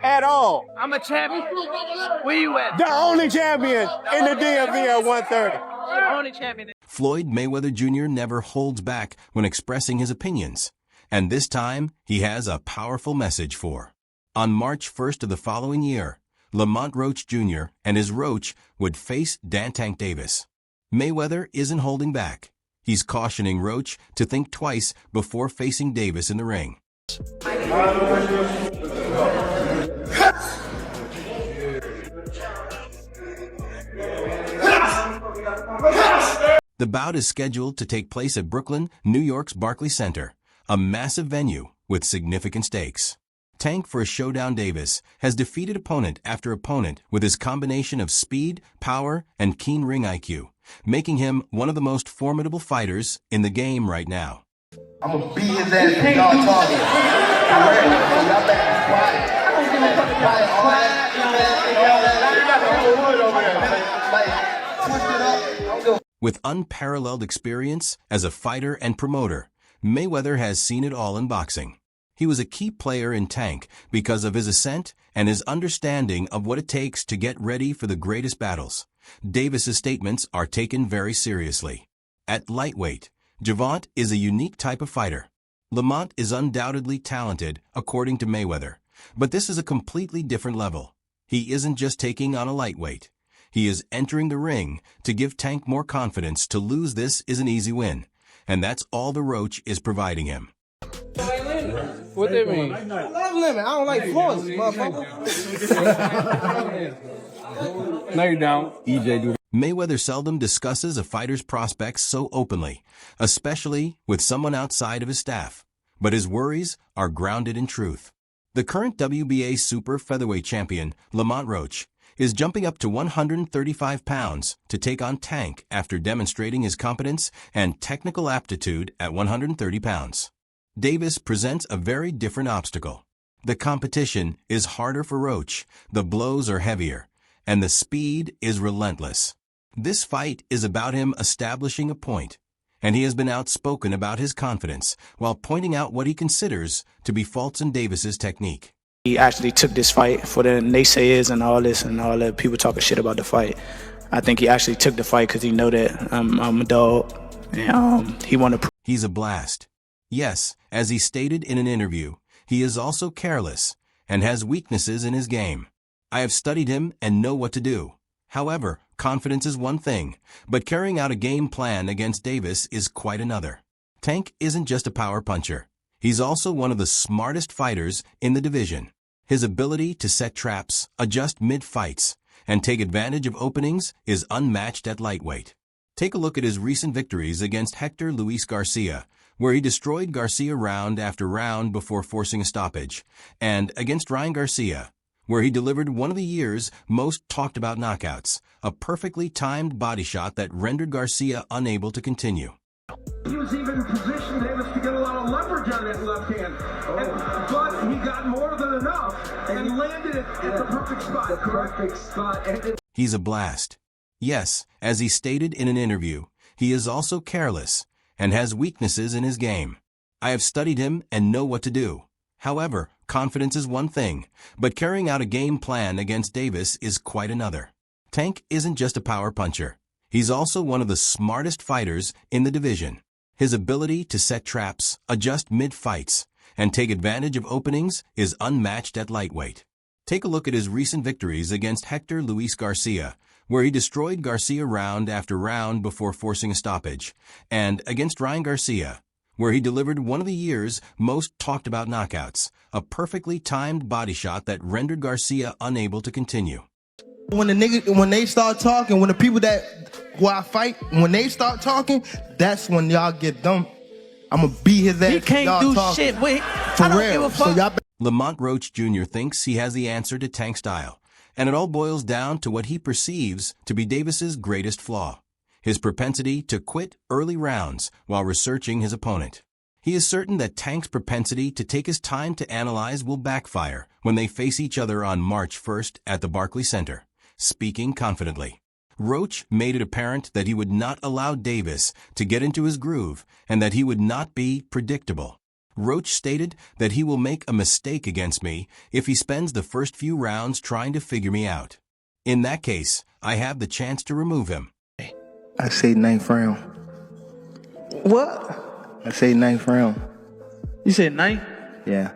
at all. I'm a champion. Where you at? The only champion in the DMV at 130. The only champion. Floyd Mayweather Jr. never holds back when expressing his opinions. And this time, he has a powerful message for. On March 1st of the following year, Lamont Roach Jr. and his Roach would face Tank Davis. Mayweather isn't holding back. He's cautioning Roach to think twice before facing Davis in the ring. The bout is scheduled to take place at Brooklyn, New York's Barclays Center, a massive venue with significant stakes. Tank vs. Showdown Davis has defeated opponent after opponent with his combination of speed, power, and keen ring IQ, making him one of the most formidable fighters in the game right now. I'm gonna beat his ass if y'all talking. Y'all better be quiet. With unparalleled experience as a fighter and promoter, Mayweather has seen it all in boxing. He was a key player in Tank because of his ascent and his understanding of what it takes to get ready for the greatest battles. Davis's statements are taken very seriously. At lightweight, Gervonta is a unique type of fighter. Lamont is undoubtedly talented, according to Mayweather, but this is a completely different level. He isn't just taking on a lightweight. He is entering the ring to give Tank more confidence to lose this is an easy win, and that's all the Roach is providing him. What that mean? I love lemon. I don't like Floyd's, motherfucker. No, you don't. EJ do. Mayweather seldom discusses a fighter's prospects so openly, especially with someone outside of his staff, but his worries are grounded in truth. The current WBA super featherweight champion, Lamont Roach, is jumping up to 135 pounds to take on Tank after demonstrating his competence and technical aptitude at 130 pounds. Davis presents a very different obstacle. The competition is harder for Roach, the blows are heavier, and the speed is relentless. This fight is about him establishing a point, and he has been outspoken about his confidence while pointing out what he considers to be faults in Davis's technique. He actually took this fight for the naysayers and all this and all the people talking shit about the fight. I think he actually took the fight because he know that I'm a dog, and he want to. He's a blast. Yes, as he stated in an interview, he is also careless and has weaknesses in his game. I have studied him and know what to do. However, confidence is one thing, but carrying out a game plan against Davis is quite another. Tank isn't just a power puncher. He's also one of the smartest fighters in the division. His ability to set traps, adjust mid-fights, and take advantage of openings is unmatched at lightweight. Take a look at his recent victories against Hector Luis Garcia, where he destroyed Garcia round after round before forcing a stoppage, and against Ryan Garcia, where he delivered one of the year's most talked-about knockouts, a perfectly timed body shot that rendered Garcia unable to continue. He was even in position, Davis, to get a lot of leverage on that left hand. But he got more than enough and landed it at the perfect spot. The perfect spot. He's a blast. Yes, as he stated in an interview, he is also careless and has weaknesses in his game. I have studied him and know what to do. However, confidence is one thing, but carrying out a game plan against Davis is quite another. Tank isn't just a power puncher. He's also one of the smartest fighters in the division. His ability to set traps, adjust mid-fights, and take advantage of openings is unmatched at lightweight. Take a look at his recent victories against Hector Luis Garcia, where he destroyed Garcia round after round before forcing a stoppage, and against Ryan Garcia, where he delivered one of the year's most talked-about knockouts, a perfectly timed body shot that rendered Garcia unable to continue. When they start talking, when the people who I fight, when they start talking, that's when y'all get dumb. I'm gonna beat his ass. He can't do shit with. For I don't real. give a fuck. So Lamont Roach Jr. thinks he has the answer to Tank style, and it all boils down to what he perceives to be Davis's greatest flaw: his propensity to quit early rounds while researching his opponent. He is certain that Tank's propensity to take his time to analyze will backfire when they face each other on March 1st at the Barclays Center. Speaking confidently, Roach made it apparent that he would not allow Davis to get into his groove and that he would not be predictable. Roach stated that he will make a mistake against me if he spends the first few rounds trying to figure me out. In that case, I have the chance to remove him. I say 9th round. What? I say 9th round. You said 9? Yeah.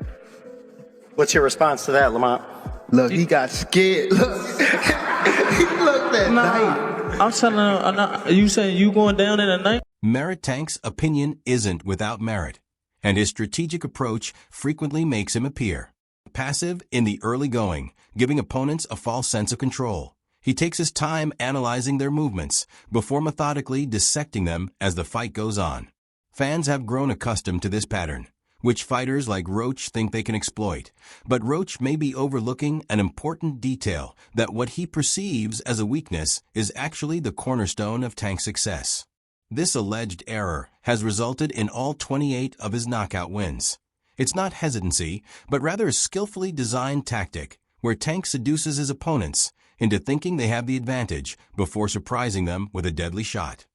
What's your response to that, Lamont? Look, he got scared. Look. He looked at night. I'm telling you, you saying you going down in a night? Merritt Tank's opinion isn't without merit, and his strategic approach frequently makes him appear passive in the early going, giving opponents a false sense of control. He takes his time analyzing their movements before methodically dissecting them as the fight goes on. Fans have grown accustomed to this pattern, which fighters like Roach think they can exploit. But Roach may be overlooking an important detail, that what he perceives as a weakness is actually the cornerstone of Tank's success. This alleged error has resulted in all 28 of his knockout wins. It's not hesitancy, but rather a skillfully designed tactic where Tank seduces his opponents into thinking they have the advantage before surprising them with a deadly shot.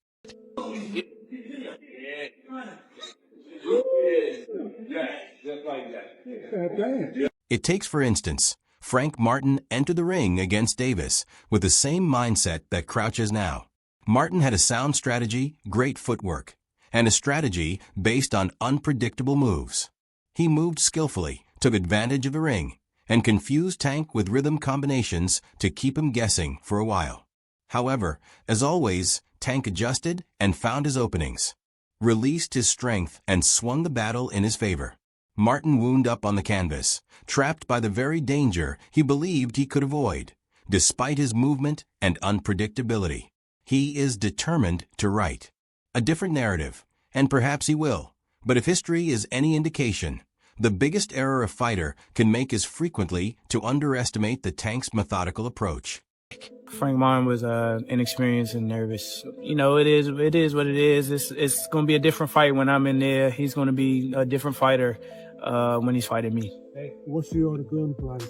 It takes, for instance, Frank Martin enter the ring against Davis with the same mindset that Crouch has now. Martin had a sound strategy, great footwork, and a strategy based on unpredictable moves. He moved skillfully, took advantage of the ring, and confused Tank with rhythm combinations to keep him guessing for a while. However, as always, Tank adjusted and found his openings, released his strength, and swung the battle in his favor. Martin wound up on the canvas, trapped by the very danger he believed he could avoid, despite his movement and unpredictability. He is determined to write a different narrative, and perhaps he will. But if history is any indication, the biggest error a fighter can make is frequently to underestimate the Tank's methodical approach. Frank Martin was inexperienced and nervous. You know, it is what it is. It's going to be a different fight when I'm in there. He's going to be a different fighter when he's fighting me. Hey, what's your gun plan?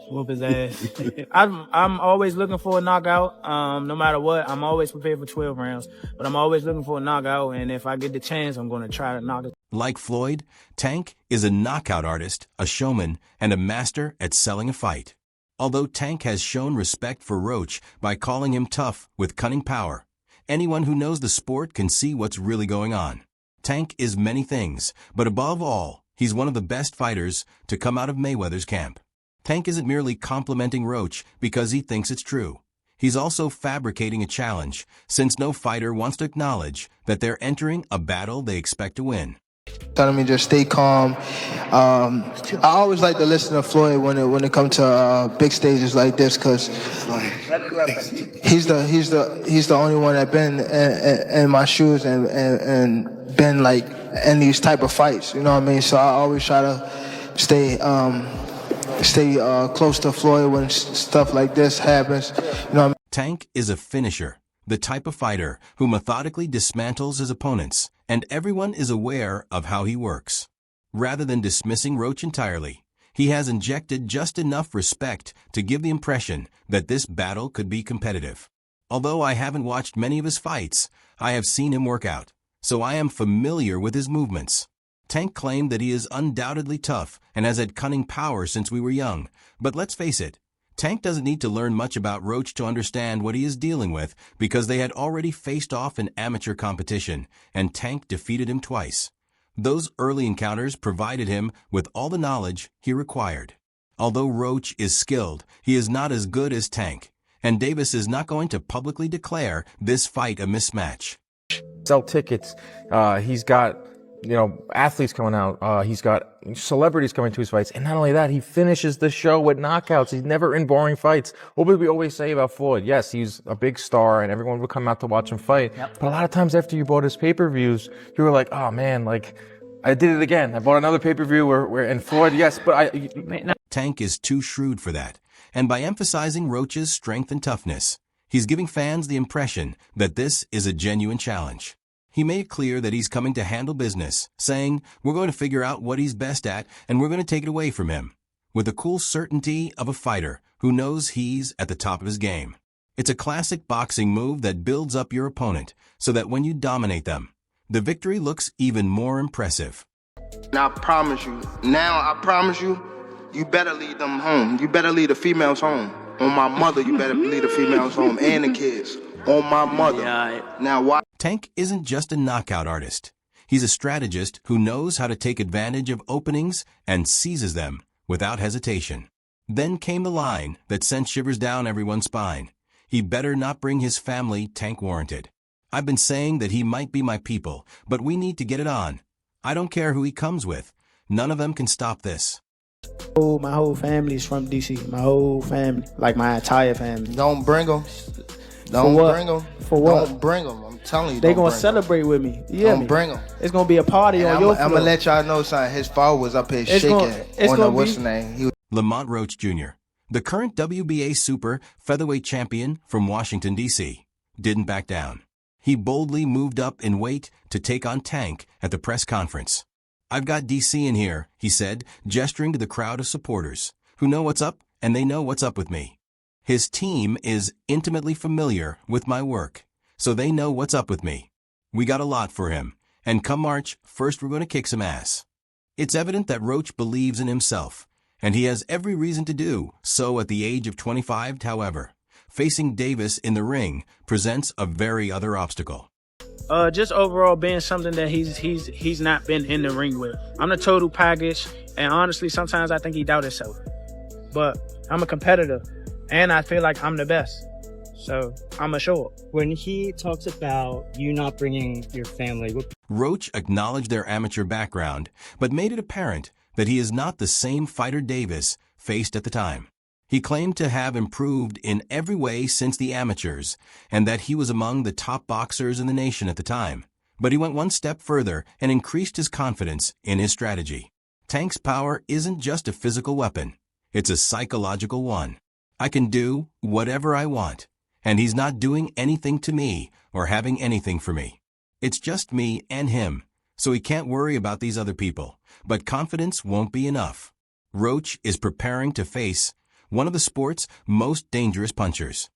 Whoop his ass. I'm always looking for a knockout. No matter what, I'm always prepared for 12 rounds. But I'm always looking for a knockout, and if I get the chance, I'm going to try to knock it. Like Floyd, Tank is a knockout artist, a showman, and a master at selling a fight. Although Tank has shown respect for Roach by calling him tough with cunning power, anyone who knows the sport can see what's really going on. Tank is many things, but above all, he's one of the best fighters to come out of Mayweather's camp. Tank isn't merely complimenting Roach because he thinks it's true. He's also fabricating a challenge, since no fighter wants to acknowledge that they're entering a battle they expect to win. Telling me just stay calm. I always like to listen to Floyd when it comes to big stages like this, because he's the only one that been in my shoes and been like in these type of fights. You know what I mean? So I always try to stay close to Floyd when stuff like this happens. You know what I mean? Tank is a finisher, the type of fighter who methodically dismantles his opponents, and everyone is aware of how he works. Rather than dismissing Roach entirely, he has injected just enough respect to give the impression that this battle could be competitive. Although I haven't watched many of his fights, I have seen him work out, so I am familiar with his movements. Tank claimed that he is undoubtedly tough and has had cunning power since we were young, but let's face it, Tank doesn't need to learn much about Roach to understand what he is dealing with, because they had already faced off in amateur competition, and Tank defeated him twice. Those early encounters provided him with all the knowledge he required. Although Roach is skilled, he is not as good as Tank, and Davis is not going to publicly declare this fight a mismatch. Sell tickets. He's got, athletes coming out. He's got celebrities coming to his fights. And not only that, he finishes the show with knockouts. He's never in boring fights. What would we always say about Floyd? Yes, he's a big star and everyone would come out to watch him fight. Yep. But a lot of times after you bought his pay-per-views, you were like, oh man, I did it again. I bought another pay-per-view and Floyd, yes, but Tank is too shrewd for that. And by emphasizing Roach's strength and toughness, he's giving fans the impression that this is a genuine challenge. He made it clear that he's coming to handle business, saying, we're going to figure out what he's best at and we're going to take it away from him, with the cool certainty of a fighter who knows he's at the top of his game. It's a classic boxing move that builds up your opponent so that when you dominate them, the victory looks even more impressive. And I promise you, you better lead them home. You better lead the females home. On my mother, you better lead the females home and the kids. On my mother. Now, why? Tank isn't just a knockout artist. He's a strategist who knows how to take advantage of openings and seizes them without hesitation. Then came the line that sent shivers down everyone's spine. He better not bring his family, Tank warranted. I've been saying that he might be my people, but we need to get it on. I don't care who he comes with. None of them can stop this. My whole family is from DC. My whole family, like my entire family. Don't bring them. Don't bring them. For what? Don't bring them. I'm telling you, they gonna celebrate with me. Don't bring them. It's gonna be a party on your floor. I'm gonna let y'all know, son. His father was up here shaking on the what's the name? Lamont Roach Jr., the current WBA super featherweight champion from Washington, D.C., didn't back down. He boldly moved up in weight to take on Tank at the press conference. "I've got DC in here," he said, gesturing to the crowd of supporters who know what's up and they know what's up with me. His team is intimately familiar with my work, so they know what's up with me. We got a lot for him, and come March, first we're going to kick some ass. It's evident that Roach believes in himself, and he has every reason to do so at the age of 25, however. Facing Davis in the ring presents a very other obstacle. Just overall being something that he's not been in the ring with. I'm the total package, and honestly, sometimes I think he doubts himself. But I'm a competitor, and I feel like I'm the best. So I'm a show up. When he talks about you not bringing your family, Roach acknowledged their amateur background, but made it apparent that he is not the same fighter Davis faced at the time. He claimed to have improved in every way since the amateurs, and that he was among the top boxers in the nation at the time. But he went one step further and increased his confidence in his strategy. Tank's power isn't just a physical weapon. It's a psychological one. I can do whatever I want, and he's not doing anything to me or having anything for me. It's just me and him, so he can't worry about these other people. But confidence won't be enough. Roach is preparing to face one of the sport's most dangerous punchers.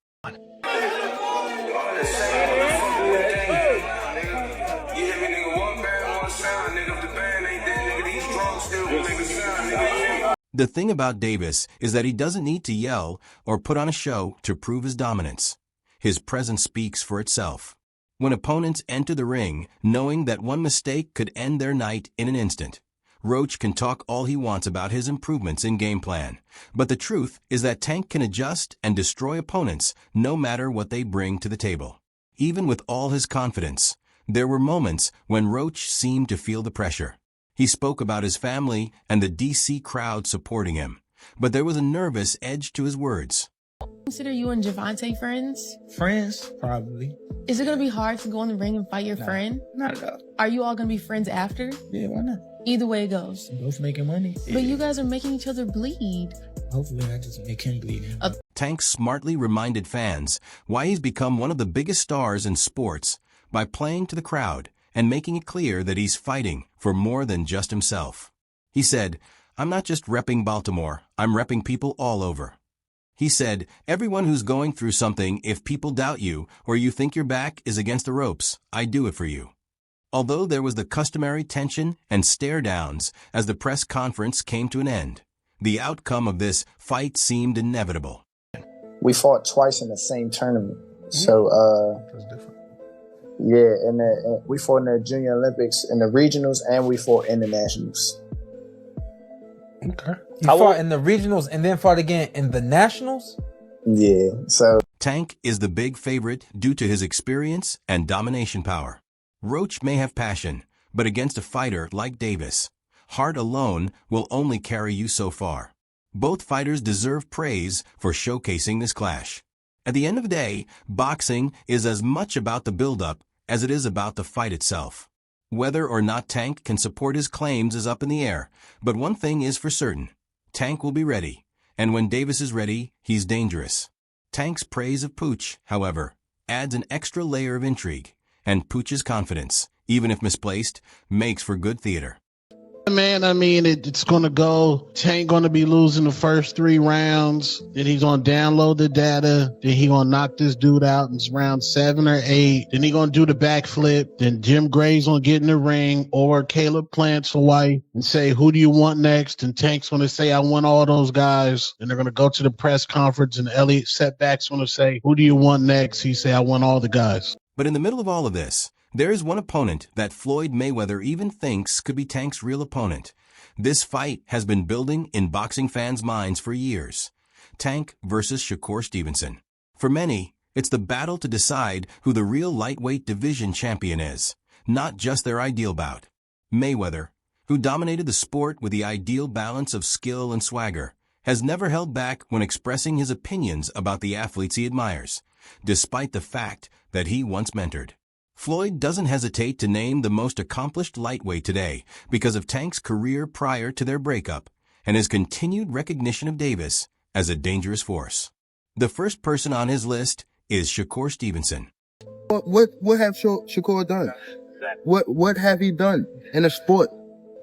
The thing about Davis is that he doesn't need to yell or put on a show to prove his dominance. His presence speaks for itself. When opponents enter the ring, knowing that one mistake could end their night in an instant, Roach can talk all he wants about his improvements in game plan. But the truth is that Tank can adjust and destroy opponents no matter what they bring to the table. Even with all his confidence, there were moments when Roach seemed to feel the pressure. He spoke about his family and the DC crowd supporting him, but there was a nervous edge to his words. Consider you and Gervonta friends? Friends? Probably. Is it going to be hard to go in the ring and fight your friend? Not at all. Are you all going to be friends after? Yeah, why not? Either way it goes. Both making money. But you guys are making each other bleed. Hopefully I just make him bleed. Tank smartly reminded fans why he's become one of the biggest stars in sports by playing to the crowd and making it clear that he's fighting for more than just himself. He said, "I'm not just repping Baltimore, I'm repping people all over." He said, "Everyone who's going through something, if people doubt you or you think your back is against the ropes, I do it for you." Although there was the customary tension and stare-downs as the press conference came to an end, the outcome of this fight seemed inevitable. We fought twice in the same tournament. So, That's different. yeah, and we fought in the Junior Olympics, in the regionals, and we fought in the nationals. Okay. You fought in the regionals and then fought again in the nationals? Yeah, so... Tank is the big favorite due to his experience and domination power. Roach may have passion, but against a fighter like Davis, heart alone will only carry you so far. Both fighters deserve praise for showcasing this clash. At the end of the day, boxing is as much about the build-up as it is about the fight itself. Whether or not Tank can support his claims is up in the air, but one thing is for certain. Tank will be ready, and when Davis is ready, he's dangerous. Tank's praise of Pooch, however, adds an extra layer of intrigue, and Pooch's confidence, even if misplaced, makes for good theater. Man, I mean, it's going to go. Tank going to be losing the first 3 rounds. Then he's going to download the data. Then he going to knock this dude out in round 7 or 8. Then he going to do the backflip. Then Jim Gray's going to get in the ring, or Caleb Plants Hawaii, and say, who do you want next? And Tank's going to say, I want all those guys. And they're going to go to the press conference, and Elliot Setback's going to say, who do you want next? He say, I want all the guys. But in the middle of all of this, there is one opponent that Floyd Mayweather even thinks could be Tank's real opponent. This fight has been building in boxing fans' minds for years. Tank versus Shakur Stevenson. For many, it's the battle to decide who the real lightweight division champion is, not just their ideal bout. Mayweather, who dominated the sport with the ideal balance of skill and swagger, has never held back when expressing his opinions about the athletes he admires, despite the fact that he once mentored. Floyd doesn't hesitate to name the most accomplished lightweight today because of Tank's career prior to their breakup and his continued recognition of Davis as a dangerous force. The first person on his list is Shakur Stevenson. What have Shakur done? What have he done in the sport?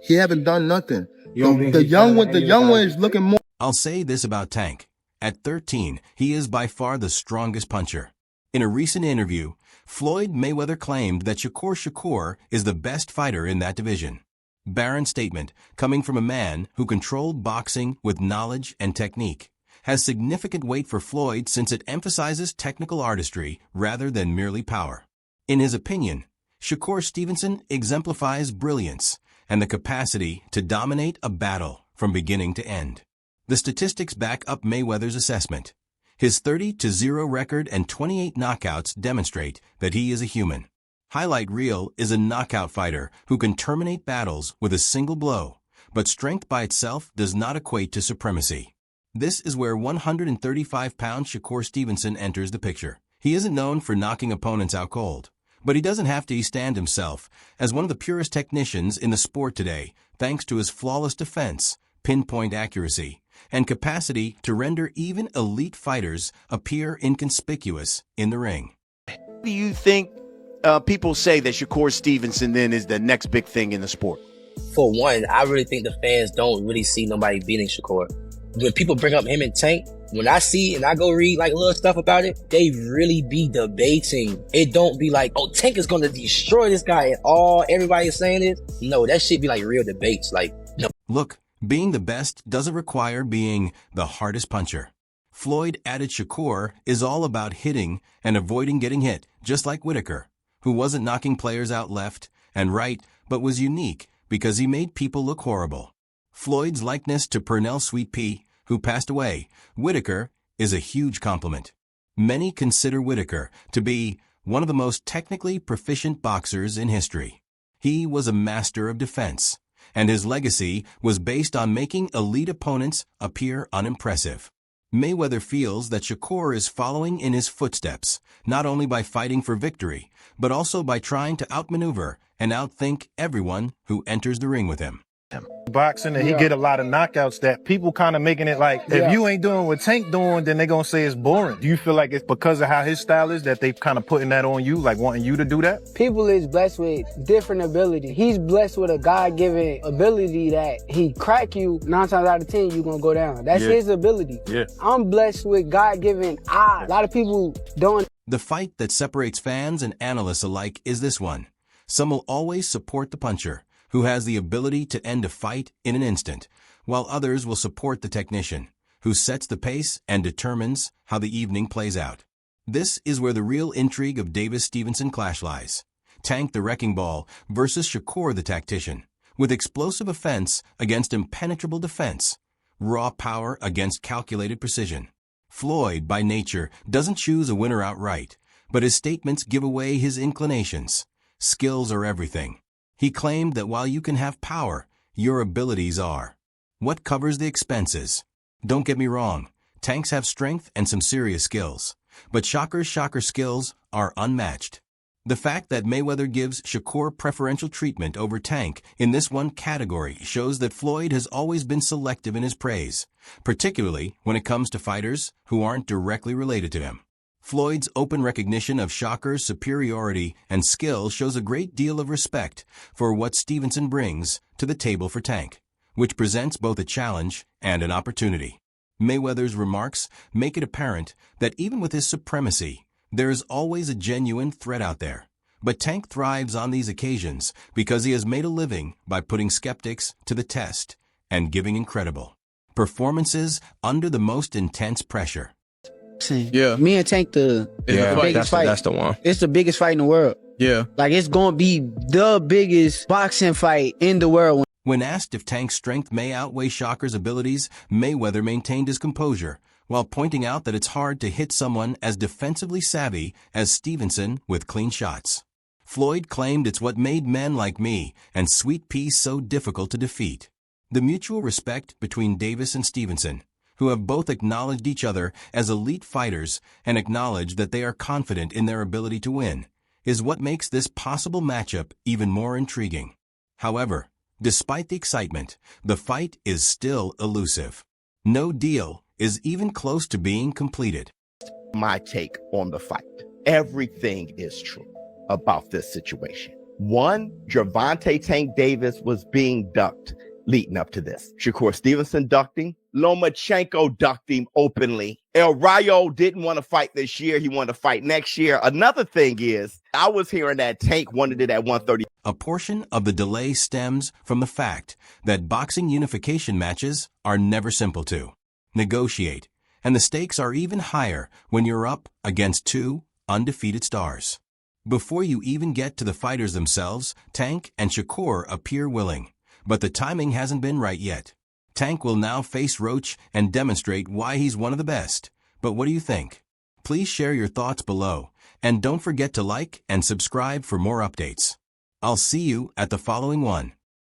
He haven't done nothing. The young one is looking more. I'll say this about Tank. At 13, he is by far the strongest puncher. In a recent interview, Floyd Mayweather claimed that Shakur is the best fighter in that division. Barren statement coming from a man who controlled boxing with knowledge and technique has significant weight for Floyd since it emphasizes technical artistry rather than merely power. In his opinion, Shakur Stevenson exemplifies brilliance and the capacity to dominate a battle from beginning to end. The statistics back up Mayweather's assessment. His 30-0 record and 28 knockouts demonstrate that he is a human. Highlight reel is a knockout fighter who can terminate battles with a single blow, but strength by itself does not equate to supremacy. This is where 135-pound Shakur Stevenson enters the picture. He isn't known for knocking opponents out cold, but he doesn't have to stand himself as one of the purest technicians in the sport today, thanks to his flawless defense, pinpoint accuracy, and capacity to render even elite fighters appear inconspicuous in the ring. Do you think people say that Shakur Stevenson then is the next big thing in the sport? For one, I really think the fans don't really see nobody beating Shakur. When people bring up him and Tank, when I see and I go read like little stuff about it, they really be debating. It don't be like, oh, Tank is gonna destroy this guy and everybody is saying it. No, that shit be like real debates. Like, no. Look, being the best doesn't require being the hardest puncher. Floyd added Shakur is all about hitting and avoiding getting hit, just like Whitaker, who wasn't knocking players out left and right, but was unique because he made people look horrible. Floyd's likeness to Pernell Sweet Pea, who passed away, Whitaker, is a huge compliment. Many consider Whitaker to be one of the most technically proficient boxers in history. He was a master of defense, and his legacy was based on making elite opponents appear unimpressive. Mayweather feels that Shakur is following in his footsteps, not only by fighting for victory, but also by trying to outmaneuver and outthink everyone who enters the ring with him. Boxing, and he get a lot of knockouts that people kind of making it like, if you ain't doing what Tank doing, then they gonna say it's boring. Do you feel like it's because of how his style is that they kind of putting that on you, like wanting you to do that? People is blessed with different ability. He's blessed with a God-given ability that he crack you 9 times out of 10, you gonna go down. That's his ability. I'm blessed with God-given eyes. A lot of people don't. The fight that separates fans and analysts alike is this one. Some will always support the puncher, who has the ability to end a fight in an instant, while others will support the technician, who sets the pace and determines how the evening plays out. This is where the real intrigue of Davis-Stevenson clash lies. Tank the Wrecking Ball versus Shakur the Tactician, with explosive offense against impenetrable defense, raw power against calculated precision. Floyd, by nature, doesn't choose a winner outright, but his statements give away his inclinations. Skills are everything. He claimed that while you can have power, your abilities are what covers the expenses. Don't get me wrong, Tanks have strength and some serious skills, but Shakur's skills are unmatched. The fact that Mayweather gives Shakur preferential treatment over Tank in this one category shows that Floyd has always been selective in his praise, particularly when it comes to fighters who aren't directly related to him. Floyd's open recognition of Shocker's superiority and skill shows a great deal of respect for what Stevenson brings to the table for Tank, which presents both a challenge and an opportunity. Mayweather's remarks make it apparent that even with his supremacy, there is always a genuine threat out there. But Tank thrives on these occasions because he has made a living by putting skeptics to the test and giving incredible performances under the most intense pressure. Yeah. Me and Tank the biggest fight. That's the one. It's the biggest fight in the world. Yeah. Like, it's gonna be the biggest boxing fight in the world. When asked if Tank's strength may outweigh Shocker's abilities, Mayweather maintained his composure, while pointing out that it's hard to hit someone as defensively savvy as Stevenson with clean shots. Floyd claimed it's what made men like me and Sweet Pea so difficult to defeat. The mutual respect between Davis and Stevenson, who have both acknowledged each other as elite fighters and acknowledged that they are confident in their ability to win, is what makes this possible matchup even more intriguing. However, despite the excitement, the fight is still elusive. No deal is even close to being completed. My take on the fight. Everything is true about this situation. One, Gervonta Tank Davis was being ducked leading up to this. Shakur Stevenson ducked him. Lomachenko ducked him openly. El Rayo didn't want to fight this year. He wanted to fight next year. Another thing is, I was hearing that Tank wanted it at 130. A portion of the delay stems from the fact that boxing unification matches are never simple to negotiate, and the stakes are even higher when you're up against two undefeated stars. Before you even get to the fighters themselves, Tank and Shakur appear willing, but the timing hasn't been right yet. Tank will now face Roach and demonstrate why he's one of the best. But what do you think? Please share your thoughts below, and don't forget to like and subscribe for more updates. I'll see you at the following one.